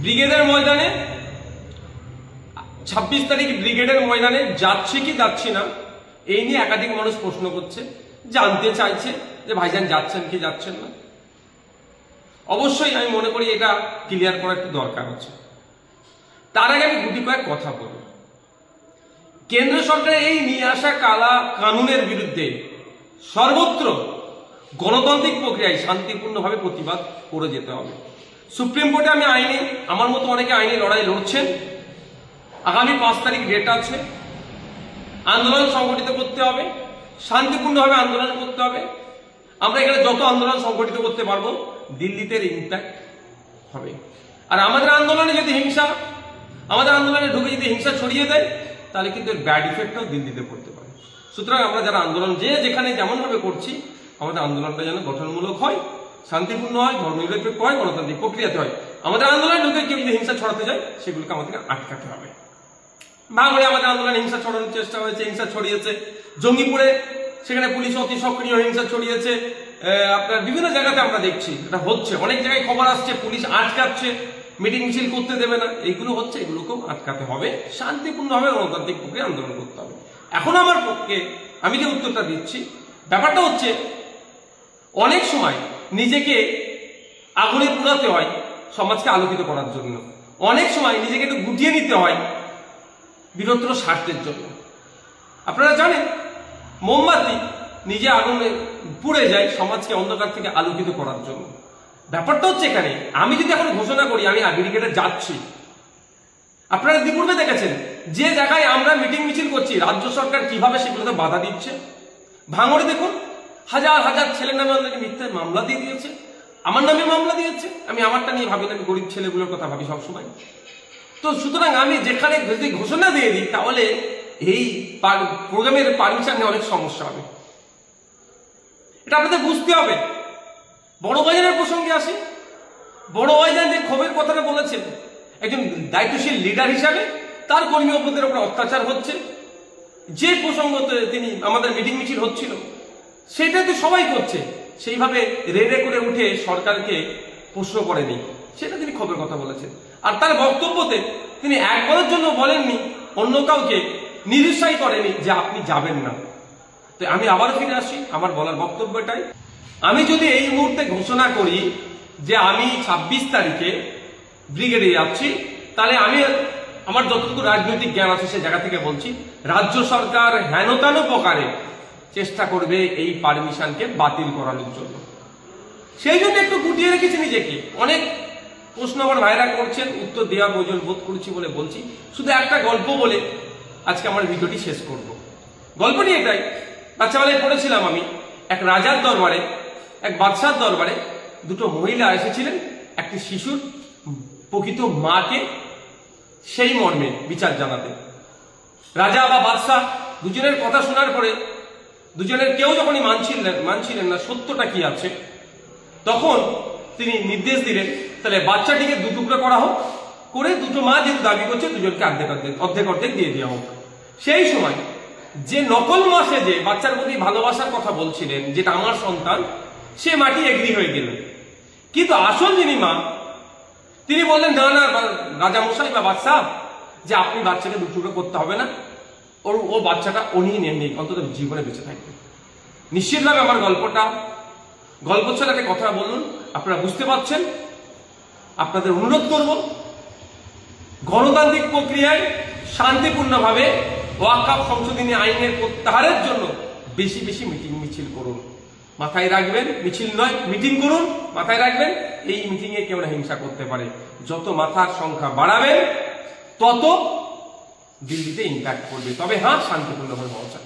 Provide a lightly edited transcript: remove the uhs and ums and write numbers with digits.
ব্রিগেডের ময়দানে 26 তারিখ ব্রিগেডের ময়দানে যাচ্ছে কি যাচ্ছি না এই নিয়ে একাধিক মানুষ প্রশ্ন করছে, জানতে চাইছে যে ভাইজান যাচ্ছেন কি যাচ্ছেন না। অবশ্যই আমি মনে করি এটা ক্লিয়ার করা একটু দরকার আছে। তার আগে আমি গুটি কয়েক কথা বলব। কেন্দ্র সরকারের এই নিয়ে আসা কালা কানুনের বিরুদ্ধে সর্বত্র গণতান্ত্রিক প্রক্রিয়ায় শান্তিপূর্ণভাবে প্রতিবাদ করে যেতে হবে। সুপ্রিম কোর্টে আমি আইনি, আমার মতো অনেকে আইনি লড়াই লড়ছেন। আগামী 5 তারিখ ডেট আছে। আন্দোলন সংগঠিত করতে হবে, শান্তিপূর্ণভাবে আন্দোলন করতে হবে। আমরা এখানে যত আন্দোলন সংগঠিত করতে পারবো দিল্লিতে ইম্প্যাক্ট হবে। আর আমাদের আন্দোলনে যদি হিংসা, আমাদের আন্দোলনে ঢুকে যদি হিংসা ছড়িয়ে দেয় তাহলে কিন্তু এর ব্যাড ইফেক্টটাও দিল্লিতে পড়তে পারে। সুতরাং আমরা যারা আন্দোলন যেখানে যেমন ভাবে করছি আমাদের আন্দোলনটা যেন গঠনমূলক হয়, শান্তিপূর্ণ হয়, ধর্মনিরপেক্ষ হয়, গণতান্ত্রিক প্রক্রিয়াতে হয়। আমাদের আন্দোলনে ঢুকে কেউ যদি হিংসা ছড়াতে যায় সেগুলোকে আমাদেরকে আটকাতে হবে। ভাঙড়ে আমাদের আন্দোলনে হিংসা ছড়ানোর চেষ্টা হয়েছে, হিংসা ছড়িয়েছে। জঙ্গিপুরে সেখানে পুলিশ অতি সক্রিয় হিংসা ছড়িয়েছে। আপনার বিভিন্ন জায়গাতে আমরা দেখছি এটা হচ্ছে, অনেক জায়গায় খবর আসছে পুলিশ আটকাচ্ছে, মিটিং মিছিল করতে দেবে না, এইগুলো হচ্ছে। এগুলোকেও আটকাতে হবে, শান্তিপূর্ণভাবে গণতান্ত্রিক প্রক্রিয়া আন্দোলন করতে হবে। এখন আমার পক্ষে আমি যে উত্তরটা দিচ্ছি, ব্যাপারটা হচ্ছে অনেক সময় নিজেকে আগুনে পুরাতে হয় সমাজকে আলোকিত করার জন্য, অনেক সময় নিজেকে একটু গুটিয়ে নিতে হয় বৃহত্তর স্বার্থের জন্য। আপনারা জানেন মোমবাতি নিজে আগুনে পুড়ে যায় সমাজকে অন্ধকার থেকে আলোকিত করার জন্য। ব্যাপারটা হচ্ছে এখানে আমি যদি এখন ঘোষণা করি আমি ব্রিগেডে যাচ্ছি, আপনারা ইতিপূর্বে দেখেছেন যে জায়গায় আমরা মিটিং মিছিল করছি রাজ্য সরকার কিভাবে সেগুলোতে বাধা দিচ্ছে। ভাঙড়ে দেখুন হাজার হাজার ছেলের নামে আমাদেরকে মিথ্যে মামলা দিয়ে দিয়েছে, আমার নামে মামলা দিয়েছে। আমি আমারটা নিয়ে ভাবি না, আমি গরিব ছেলেগুলোর কথা ভাবি সবসময়। তো সুতরাং আমি যেখানে যদি ঘোষণা দিয়ে দিই তাহলে এই প্রোগ্রামের পারমিশন নিয়ে অনেক সমস্যা হবে, এটা আপনাদের বুঝতে হবে। বড় বাজারের প্রসঙ্গে আসি। বড় বাজার যে ক্ষোভের কথাটা বলেছেন, একজন দায়িত্বশীল লিডার হিসাবে তার কর্মী অপরাধের উপর অত্যাচার হচ্ছে, যে প্রসঙ্গতে তিনি আমাদের মিটিং মিছিল হচ্ছিল সেটা তো সবাই করছে, সেইভাবে রেডে করে উঠে সরকারকে প্রশ্ন করেনি, সেটা তিনি ক্ষোভের কথা বলেছেন। আর তার বক্তব্যতে তিনি একবারের জন্য বলেননি, অন্য কাউকে নিরুৎসাহী করেনি যে আপনি যাবেন না। তো আমি আবার ফিরে আসি আমার বলার বক্তব্যটাই। আমি যদি এই মুহূর্তে ঘোষণা করি যে আমি 26 তারিখে ব্রিগেডে যাচ্ছি, তাহলে আমি আমার যতটুকু রাজনৈতিক জ্ঞান আছে সে জায়গা থেকে বলছি রাজ্য সরকার হেনতেন প্রকারে চেষ্টা করবে এই পারমিশনকে বাতিল করানোর জন্য। সেই জন্য একটু গুটিয়ে রেখেছি নিজেকে। অনেক প্রশ্ন আমার ভাইরা করছেন, উত্তর দেওয়া প্রয়োজন বোধ করছি বলে বলছি। শুধু একটা গল্প বলে আজকে আমার ভিডিওটি শেষ করব। গল্পটি এটাই, বাচ্চাবেলায় পড়েছিলাম আমি, এক রাজার দরবারে, এক বাদশার দরবারে দুটো মহিলা এসেছিলেন একটি শিশুর প্রকৃত মাকে সেই মর্মে বিচার জানাতে। রাজা বা বাদশাহ দুজনের কথা শোনার পরে দুজনের কেউ যখনই মানছিলেন না সত্যটা কি আছে, তখন তিনি নির্দেশ দিলেন তাহলে বাচ্চাটিকে দুটুকরো করা হোক, করে দুটো মা যেহেতু দাবি করছে দুজনকে অর্ধেক অর্ধেক দিয়ে দেওয়া হোক। সেই সময় যে নকল মা যে বাচ্চার প্রতি ভালোবাসার কথা বলছিলেন, যেটা আমার সন্তান, সে মাটি এগ্রি হয়ে গেল। কিন্তু আসল যিনি মা তিনি বললেন না না রাজামশাই বা বাদশাহ, যে আপনি বাচ্চাকে দুটুকরো করতে হবে না, ও বাচ্চাটা উনি নেই, অন্তত জীবনে বেঁচে থাকবে। নিশ্চিতভাবে আমার গল্প ছাড়া একটা কথা বলুন, আপনারা বুঝতে পারছেন। আপনাদের অনুরোধ করব গণতান্ত্রিক প্রক্রিয়ায় শান্তিপূর্ণভাবে ওয়াকফ সংশোধনী আইনের প্রত্যাহারের জন্য বেশি বেশি মিটিং মিছিল করুন। মাথায় রাখবেন, মিছিল নয় মিটিং করুন। মাথায় রাখবেন এই মিটিং এ কেউ না হিংসা করতে পারে। যত মাথার সংখ্যা বাড়াবেন তত দিল্লিতে ইম্প্যাক্ট করবে। তবে হ্যাঁ, শান্তিপূর্ণভাবে হওয়া চাই।